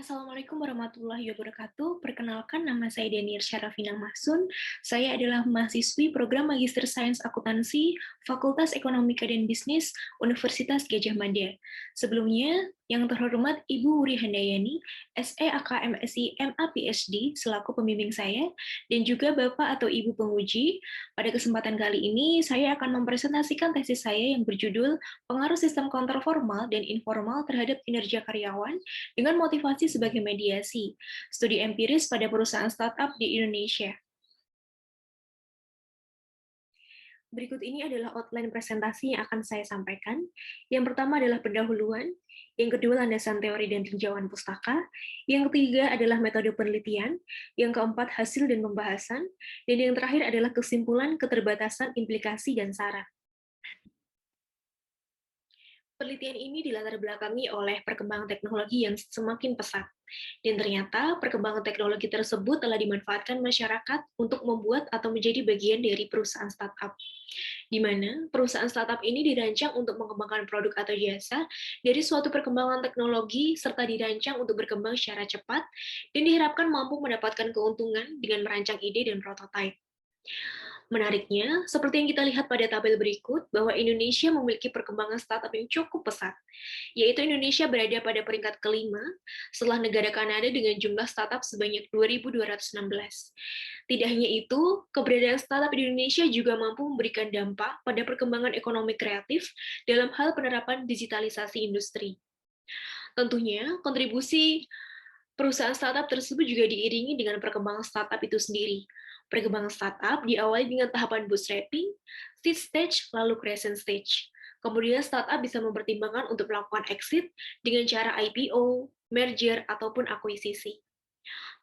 Assalamualaikum warahmatullahi wabarakatuh. Perkenalkan, nama saya Daniel Syarafina Mahsun. Saya adalah mahasiswi program Magister Sains Akuntansi, Fakultas Ekonomika dan Bisnis, Universitas Gadjah Mada. Sebelumnya, yang terhormat Ibu Wuri Handayani, SE AKMSI MA PhD, selaku pembimbing saya, dan juga Bapak atau Ibu penguji. Pada kesempatan kali ini, saya akan mempresentasikan tesis saya yang berjudul Pengaruh Sistem Kontrol Formal dan Informal terhadap Kinerja Karyawan dengan motivasi sebagai mediasi, studi empiris pada perusahaan startup di Indonesia. Berikut ini adalah outline presentasi yang akan saya sampaikan. Yang pertama adalah pendahuluan, yang kedua landasan teori dan tinjauan pustaka, yang ketiga adalah metode penelitian, yang keempat hasil dan pembahasan, dan yang terakhir adalah kesimpulan, keterbatasan, implikasi, dan saran. Penelitian ini dilatar belakangi oleh perkembangan teknologi yang semakin pesat. Dan ternyata perkembangan teknologi tersebut telah dimanfaatkan masyarakat untuk membuat atau menjadi bagian dari perusahaan startup. Di mana perusahaan startup ini dirancang untuk mengembangkan produk atau jasa dari suatu perkembangan teknologi serta dirancang untuk berkembang secara cepat dan diharapkan mampu mendapatkan keuntungan dengan merancang ide dan prototipe. Menariknya, seperti yang kita lihat pada tabel berikut, bahwa Indonesia memiliki perkembangan startup yang cukup pesat, yaitu Indonesia berada pada peringkat kelima setelah negara Kanada dengan jumlah startup sebanyak 2.216. Tidak hanya itu, keberadaan startup di Indonesia juga mampu memberikan dampak pada perkembangan ekonomi kreatif dalam hal penerapan digitalisasi industri. Tentunya, kontribusi perusahaan startup tersebut juga diiringi dengan perkembangan startup itu sendiri. Perkembangan startup diawali dengan tahapan bootstrapping, seed stage, lalu crescent stage. Kemudian startup bisa mempertimbangkan untuk melakukan exit dengan cara IPO, merger, ataupun akuisisi.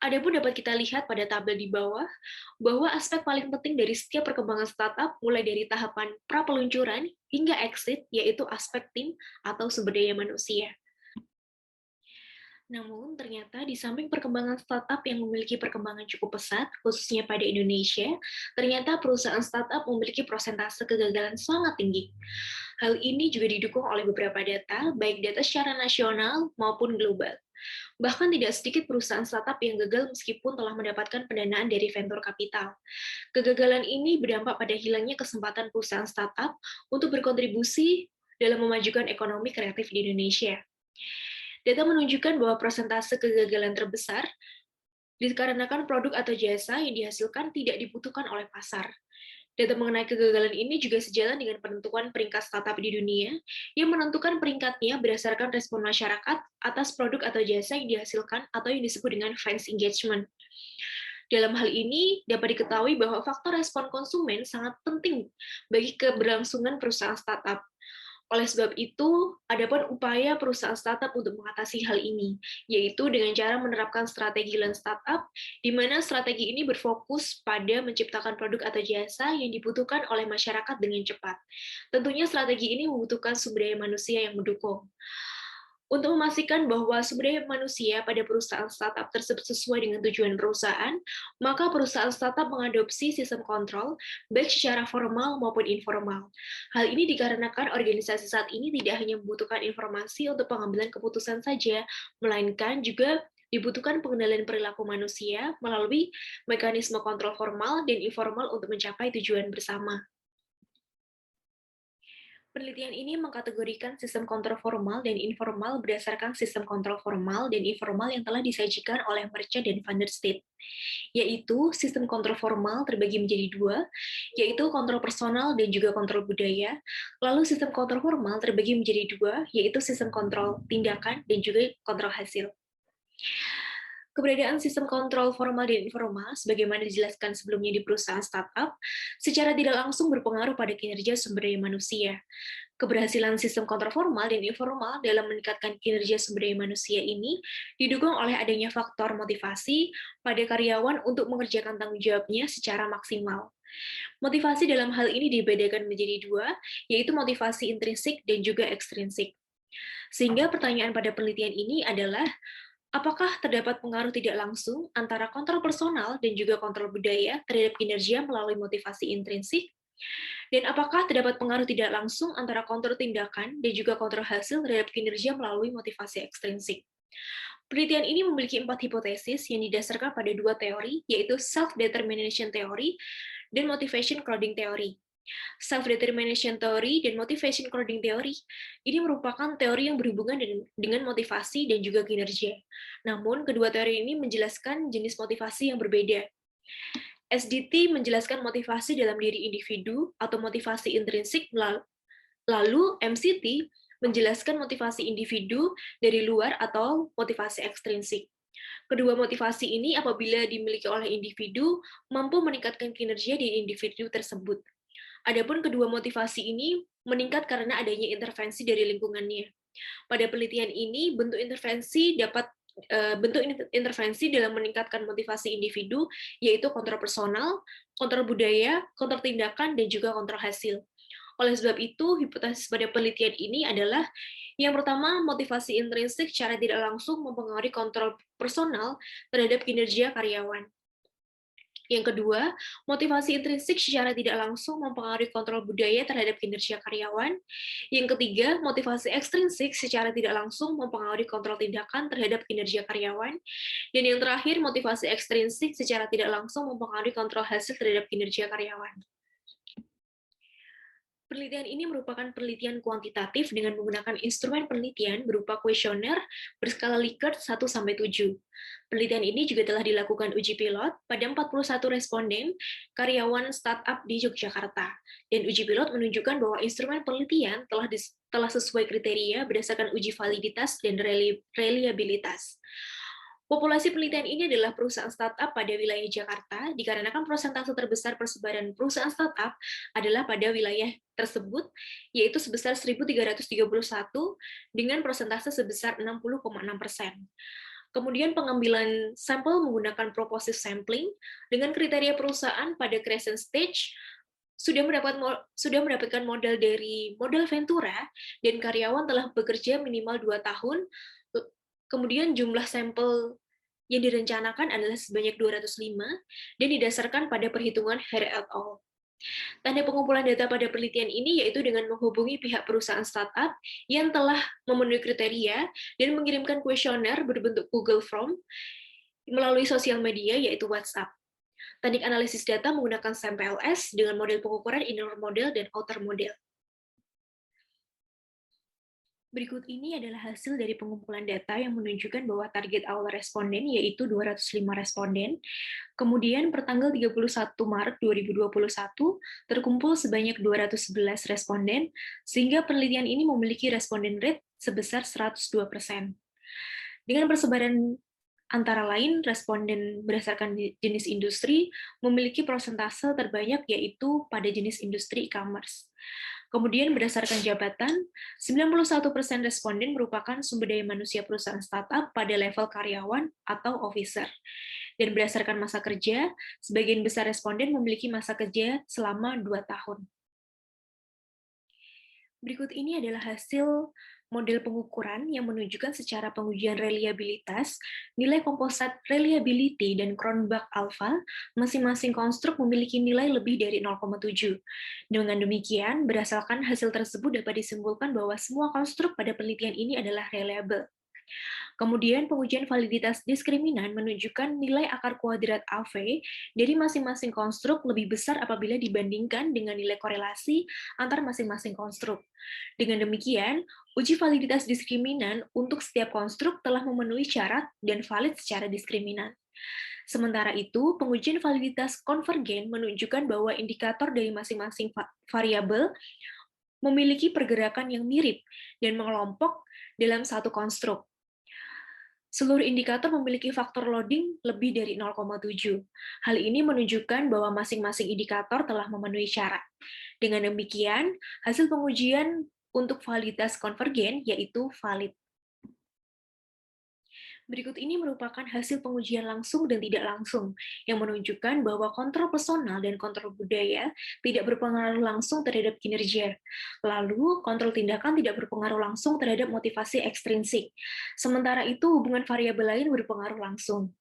Adapun dapat kita lihat pada tabel di bawah, bahwa aspek paling penting dari setiap perkembangan startup, mulai dari tahapan pra-peluncuran hingga exit, yaitu aspek tim atau sumber daya manusia. Namun, ternyata di samping perkembangan startup yang memiliki perkembangan cukup pesat, khususnya pada Indonesia, ternyata perusahaan startup memiliki prosentase kegagalan sangat tinggi. Hal ini juga didukung oleh beberapa data, baik data secara nasional maupun global. Bahkan tidak sedikit perusahaan startup yang gagal meskipun telah mendapatkan pendanaan dari venture capital. Kegagalan ini berdampak pada hilangnya kesempatan perusahaan startup untuk berkontribusi dalam memajukan ekonomi kreatif di Indonesia. Data menunjukkan bahwa persentase kegagalan terbesar dikarenakan produk atau jasa yang dihasilkan tidak dibutuhkan oleh pasar. Data mengenai kegagalan ini juga sejalan dengan penentuan peringkat startup di dunia, yang menentukan peringkatnya berdasarkan respon masyarakat atas produk atau jasa yang dihasilkan atau yang disebut dengan fans engagement. Dalam hal ini, dapat diketahui bahwa faktor respon konsumen sangat penting bagi keberlangsungan perusahaan startup. Oleh sebab itu, ada pun upaya perusahaan startup untuk mengatasi hal ini, yaitu dengan cara menerapkan strategi Lean Startup, di mana strategi ini berfokus pada menciptakan produk atau jasa yang dibutuhkan oleh masyarakat dengan cepat. Tentunya strategi ini membutuhkan sumber daya manusia yang mendukung. Untuk memastikan bahwa sumber daya manusia pada perusahaan startup tersebut sesuai dengan tujuan perusahaan, maka perusahaan startup mengadopsi sistem kontrol, baik secara formal maupun informal. Hal ini dikarenakan organisasi saat ini tidak hanya membutuhkan informasi untuk pengambilan keputusan saja, melainkan juga dibutuhkan pengendalian perilaku manusia melalui mekanisme kontrol formal dan informal untuk mencapai tujuan bersama. Penelitian ini mengkategorikan sistem kontrol formal dan informal berdasarkan sistem kontrol formal dan informal yang telah disajikan oleh merchant dan funder state, yaitu sistem kontrol formal terbagi menjadi dua, yaitu kontrol personal dan juga kontrol budaya, lalu sistem kontrol formal terbagi menjadi dua, yaitu sistem kontrol tindakan dan juga kontrol hasil. Keberadaan sistem kontrol formal dan informal, sebagaimana dijelaskan sebelumnya di perusahaan startup, secara tidak langsung berpengaruh pada kinerja sumber daya manusia. Keberhasilan sistem kontrol formal dan informal dalam meningkatkan kinerja sumber daya manusia ini didukung oleh adanya faktor motivasi pada karyawan untuk mengerjakan tanggung jawabnya secara maksimal. Motivasi dalam hal ini dibedakan menjadi dua, yaitu motivasi intrinsik dan juga ekstrinsik. Sehingga pertanyaan pada penelitian ini adalah, apakah terdapat pengaruh tidak langsung antara kontrol personal dan juga kontrol budaya terhadap kinerja melalui motivasi intrinsik? Dan apakah terdapat pengaruh tidak langsung antara kontrol tindakan dan juga kontrol hasil terhadap kinerja melalui motivasi ekstrinsik? Penelitian ini memiliki 4 hipotesis yang didasarkan pada 2 teori, yaitu self-determination theory dan motivation crowding theory. Self-determination theory dan motivation crowding theory ini merupakan teori yang berhubungan dengan motivasi dan juga kinerja. Namun, kedua teori ini menjelaskan jenis motivasi yang berbeda. SDT menjelaskan motivasi dalam diri individu atau motivasi intrinsik, lalu MCT menjelaskan motivasi individu dari luar atau motivasi ekstrinsik. Kedua motivasi ini apabila dimiliki oleh individu mampu meningkatkan kinerja di individu tersebut. Adapun kedua motivasi ini meningkat karena adanya intervensi dari lingkungannya. Pada penelitian ini, bentuk intervensi dalam meningkatkan motivasi individu yaitu kontrol personal, kontrol budaya, kontrol tindakan, dan juga kontrol hasil. Oleh sebab itu, hipotesis pada penelitian ini adalah yang pertama, motivasi intrinsik secara tidak langsung mempengaruhi kontrol personal terhadap kinerja karyawan. Yang kedua, motivasi intrinsik secara tidak langsung mempengaruhi kontrol budaya terhadap kinerja karyawan. Yang ketiga, motivasi ekstrinsik secara tidak langsung mempengaruhi kontrol tindakan terhadap kinerja karyawan. Dan yang terakhir, motivasi ekstrinsik secara tidak langsung mempengaruhi kontrol hasil terhadap kinerja karyawan. Penelitian ini merupakan penelitian kuantitatif dengan menggunakan instrumen penelitian berupa kuesioner berskala Likert 1-7. Penelitian ini juga telah dilakukan uji pilot pada 41 responden karyawan startup di Yogyakarta. Dan uji pilot menunjukkan bahwa instrumen penelitian telah sesuai kriteria berdasarkan uji validitas dan reliabilitas. Populasi penelitian ini adalah perusahaan startup pada wilayah Jakarta, dikarenakan persentase terbesar persebaran perusahaan startup adalah pada wilayah tersebut, yaitu sebesar 1.331 dengan persentase sebesar 60,6%. Kemudian pengambilan sampel menggunakan propositive sampling dengan kriteria perusahaan pada crescent stage sudah mendapatkan modal dari modal Ventura dan karyawan telah bekerja minimal 2 tahun. Kemudian jumlah sampel yang direncanakan adalah sebanyak 205 dan didasarkan pada perhitungan Hare et al. Tanda pengumpulan data pada penelitian ini yaitu dengan menghubungi pihak perusahaan startup yang telah memenuhi kriteria dan mengirimkan kuesioner berbentuk Google Form melalui sosial media yaitu WhatsApp. Teknik analisis data menggunakan SAMPLS dengan model pengukuran inner model dan outer model. Berikut ini adalah hasil dari pengumpulan data yang menunjukkan bahwa target awal responden yaitu 205 responden. Kemudian per tanggal 31 Maret 2021 terkumpul sebanyak 211 responden, sehingga penelitian ini memiliki responden rate sebesar 102%. Dengan persebaran antara lain, responden berdasarkan jenis industri memiliki persentase terbanyak yaitu pada jenis industri e-commerce. Kemudian berdasarkan jabatan, 91% responden merupakan sumber daya manusia perusahaan startup pada level karyawan atau officer. Dan berdasarkan masa kerja, sebagian besar responden memiliki masa kerja selama 2 tahun. Berikut ini adalah hasil model pengukuran yang menunjukkan secara pengujian reliabilitas, nilai komposite reliability dan Cronbach alpha, masing-masing konstruk memiliki nilai lebih dari 0,7. Dengan demikian, berdasarkan hasil tersebut dapat disimpulkan bahwa semua konstruk pada penelitian ini adalah reliable. Kemudian pengujian validitas diskriminan menunjukkan nilai akar kuadrat AV dari masing-masing konstruk lebih besar apabila dibandingkan dengan nilai korelasi antar masing-masing konstruk. Dengan demikian, uji validitas diskriminan untuk setiap konstruk telah memenuhi syarat dan valid secara diskriminan. Sementara itu, pengujian validitas konvergen menunjukkan bahwa indikator dari masing-masing variabel memiliki pergerakan yang mirip dan mengelompok dalam satu konstruk. Seluruh indikator memiliki faktor loading lebih dari 0,7. Hal ini menunjukkan bahwa masing-masing indikator telah memenuhi syarat. Dengan demikian, hasil pengujian untuk validitas konvergen yaitu valid. Berikut ini merupakan hasil pengujian langsung dan tidak langsung, yang menunjukkan bahwa kontrol personal dan kontrol budaya tidak berpengaruh langsung terhadap kinerja. Lalu, kontrol tindakan tidak berpengaruh langsung terhadap motivasi ekstrinsik. Sementara itu, hubungan variabel lain berpengaruh langsung.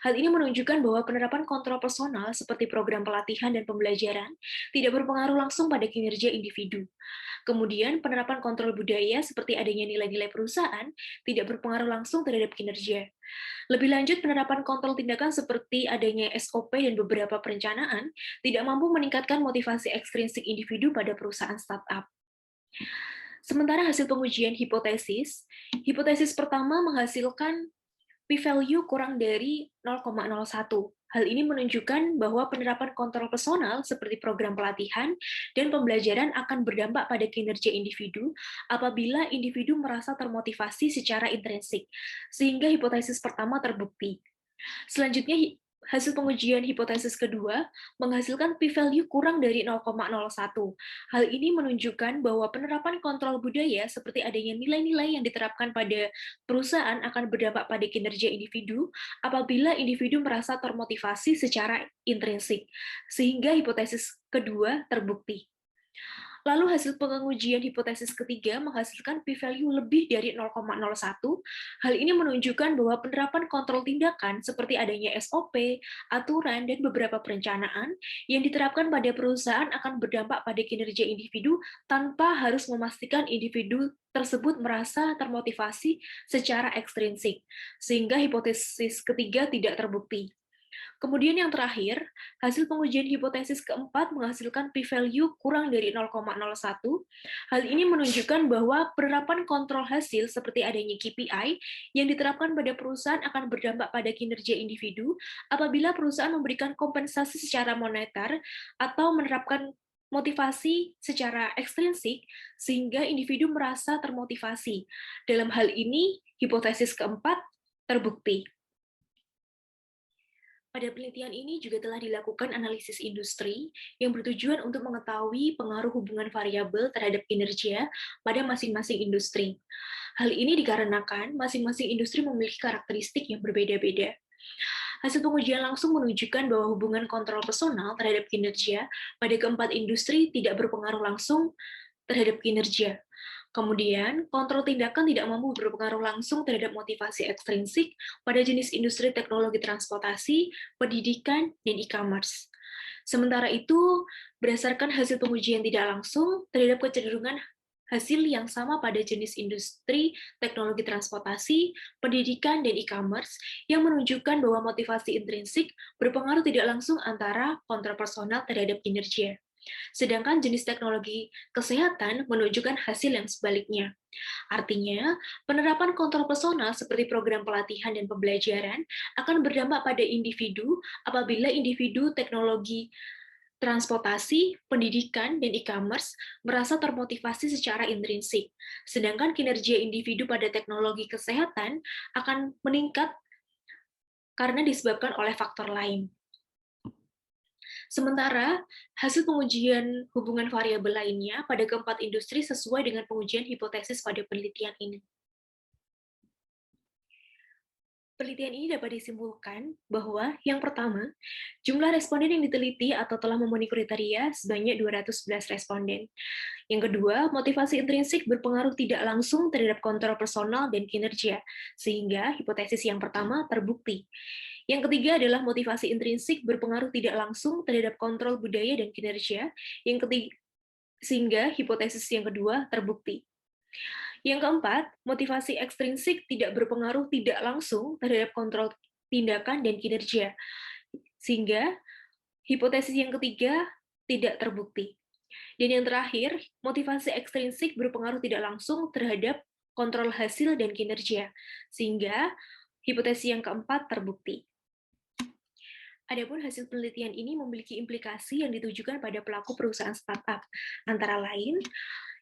Hal ini menunjukkan bahwa penerapan kontrol personal seperti program pelatihan dan pembelajaran tidak berpengaruh langsung pada kinerja individu. Kemudian, penerapan kontrol budaya seperti adanya nilai-nilai perusahaan tidak berpengaruh langsung terhadap kinerja. Lebih lanjut, penerapan kontrol tindakan seperti adanya SOP dan beberapa perencanaan tidak mampu meningkatkan motivasi ekstrinsik individu pada perusahaan startup. Sementara hasil pengujian hipotesis pertama menghasilkan p-value kurang dari 0,01. Hal ini menunjukkan bahwa penerapan kontrol personal seperti program pelatihan dan pembelajaran akan berdampak pada kinerja individu apabila individu merasa termotivasi secara intrinsik, sehingga hipotesis pertama terbukti. Selanjutnya, hasil pengujian hipotesis kedua menghasilkan p-value kurang dari 0,01. Hal ini menunjukkan bahwa penerapan kontrol budaya seperti adanya nilai-nilai yang diterapkan pada perusahaan akan berdampak pada kinerja individu apabila individu merasa termotivasi secara intrinsik, sehingga hipotesis kedua terbukti. Lalu hasil pengujian hipotesis ketiga menghasilkan p-value lebih dari 0,01. Hal ini menunjukkan bahwa penerapan kontrol tindakan seperti adanya SOP, aturan, dan beberapa perencanaan yang diterapkan pada perusahaan akan berdampak pada kinerja individu tanpa harus memastikan individu tersebut merasa termotivasi secara ekstrinsik, sehingga hipotesis ketiga tidak terbukti. Kemudian yang terakhir, hasil pengujian hipotesis keempat menghasilkan p-value kurang dari 0,01. Hal ini menunjukkan bahwa penerapan kontrol hasil seperti adanya KPI yang diterapkan pada perusahaan akan berdampak pada kinerja individu apabila perusahaan memberikan kompensasi secara moneter atau menerapkan motivasi secara ekstrinsik sehingga individu merasa termotivasi. Dalam hal ini, hipotesis keempat terbukti. Pada penelitian ini juga telah dilakukan analisis industri yang bertujuan untuk mengetahui pengaruh hubungan variabel terhadap kinerja pada masing-masing industri. Hal ini dikarenakan masing-masing industri memiliki karakteristik yang berbeda-beda. Hasil pengujian langsung menunjukkan bahwa hubungan kontrol personal terhadap kinerja pada keempat industri tidak berpengaruh langsung terhadap kinerja. Kemudian, kontrol tindakan tidak mampu berpengaruh langsung terhadap motivasi ekstrinsik pada jenis industri teknologi transportasi, pendidikan, dan e-commerce. Sementara itu, berdasarkan hasil pengujian tidak langsung terhadap kecenderungan hasil yang sama pada jenis industri teknologi transportasi, pendidikan, dan e-commerce yang menunjukkan bahwa motivasi intrinsik berpengaruh tidak langsung antara kontrol personal terhadap kinerja. Sedangkan jenis teknologi kesehatan menunjukkan hasil yang sebaliknya. Artinya, penerapan kontrol personal seperti program pelatihan dan pembelajaran akan berdampak pada individu apabila individu teknologi transportasi, pendidikan, dan e-commerce merasa termotivasi secara intrinsik. Sedangkan kinerja individu pada teknologi kesehatan akan meningkat karena disebabkan oleh faktor lain. Sementara, hasil pengujian hubungan variabel lainnya pada keempat industri sesuai dengan pengujian hipotesis pada penelitian ini. Penelitian ini dapat disimpulkan bahwa, yang pertama, jumlah responden yang diteliti atau telah memenuhi kriteria sebanyak 211 responden. Yang kedua, motivasi intrinsik berpengaruh tidak langsung terhadap kontrol personal dan kinerja, sehingga hipotesis yang pertama terbukti. Yang ketiga adalah motivasi intrinsik berpengaruh tidak langsung terhadap kontrol budaya dan kinerja, sehingga hipotesis yang kedua terbukti. Yang keempat, motivasi ekstrinsik tidak berpengaruh tidak langsung terhadap kontrol tindakan dan kinerja, sehingga hipotesis yang ketiga tidak terbukti. Dan yang terakhir, motivasi ekstrinsik berpengaruh tidak langsung terhadap kontrol hasil dan kinerja, sehingga hipotesis yang keempat terbukti. Adapun hasil penelitian ini memiliki implikasi yang ditujukan pada pelaku perusahaan startup, antara lain,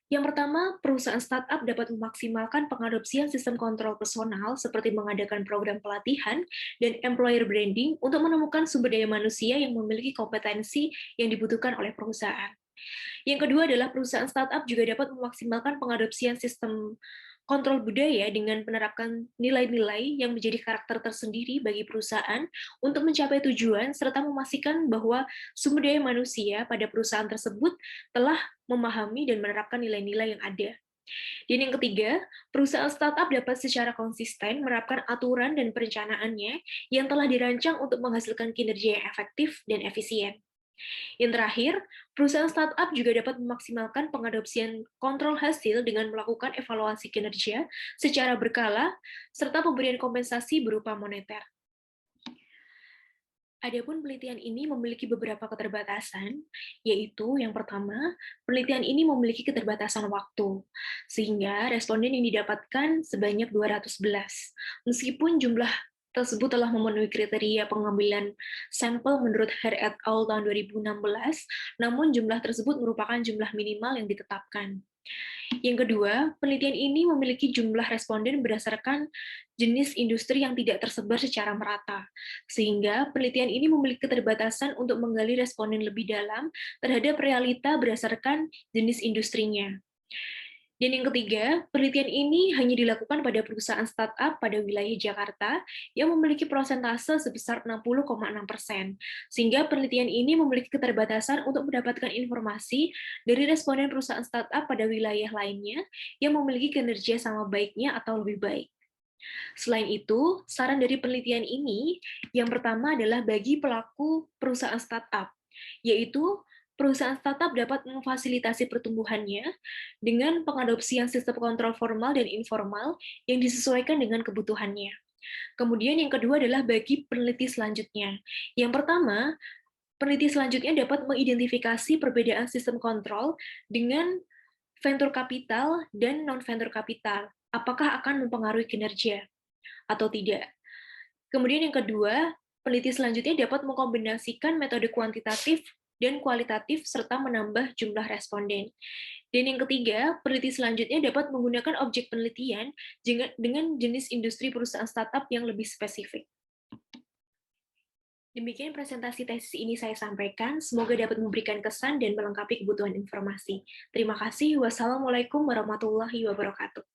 yang pertama, perusahaan startup dapat memaksimalkan pengadopsian sistem kontrol personal seperti mengadakan program pelatihan dan employer branding untuk menemukan sumber daya manusia yang memiliki kompetensi yang dibutuhkan oleh perusahaan. Yang kedua adalah perusahaan startup juga dapat memaksimalkan pengadopsian sistem kontrol budaya dengan menerapkan nilai-nilai yang menjadi karakter tersendiri bagi perusahaan untuk mencapai tujuan serta memastikan bahwa sumber daya manusia pada perusahaan tersebut telah memahami dan menerapkan nilai-nilai yang ada. Dan yang ketiga, perusahaan startup dapat secara konsisten menerapkan aturan dan perencanaannya yang telah dirancang untuk menghasilkan kinerja yang efektif dan efisien. Yang terakhir, perusahaan startup juga dapat memaksimalkan pengadopsian kontrol hasil dengan melakukan evaluasi kinerja secara berkala, serta pemberian kompensasi berupa moneter. Adapun penelitian ini memiliki beberapa keterbatasan, yaitu yang pertama, penelitian ini memiliki keterbatasan waktu, sehingga responden yang didapatkan sebanyak 211. Meskipun jumlah tersebut telah memenuhi kriteria pengambilan sampel menurut Hare et al. Tahun 2016, namun jumlah tersebut merupakan jumlah minimal yang ditetapkan. Yang kedua, penelitian ini memiliki jumlah responden berdasarkan jenis industri yang tidak tersebar secara merata, sehingga penelitian ini memiliki keterbatasan untuk menggali responden lebih dalam terhadap realita berdasarkan jenis industrinya. Dan yang ketiga, penelitian ini hanya dilakukan pada perusahaan startup pada wilayah Jakarta yang memiliki persentase sebesar 60,6%, sehingga penelitian ini memiliki keterbatasan untuk mendapatkan informasi dari responden perusahaan startup pada wilayah lainnya yang memiliki kinerja sama baiknya atau lebih baik. Selain itu, saran dari penelitian ini yang pertama adalah bagi pelaku perusahaan startup, yaitu perusahaan startup dapat memfasilitasi pertumbuhannya dengan pengadopsian sistem kontrol formal dan informal yang disesuaikan dengan kebutuhannya. Kemudian yang kedua adalah bagi peneliti selanjutnya. Yang pertama, peneliti selanjutnya dapat mengidentifikasi perbedaan sistem kontrol dengan venture capital dan non-venture capital. Apakah akan mempengaruhi kinerja atau tidak? Kemudian yang kedua, peneliti selanjutnya dapat mengkombinasikan metode kuantitatif dan kualitatif serta menambah jumlah responden. Dan yang ketiga, peneliti selanjutnya dapat menggunakan objek penelitian dengan jenis industri perusahaan startup yang lebih spesifik. Demikian presentasi tesis ini saya sampaikan. Semoga dapat memberikan kesan dan melengkapi kebutuhan informasi. Terima kasih. Wassalamualaikum warahmatullahi wabarakatuh.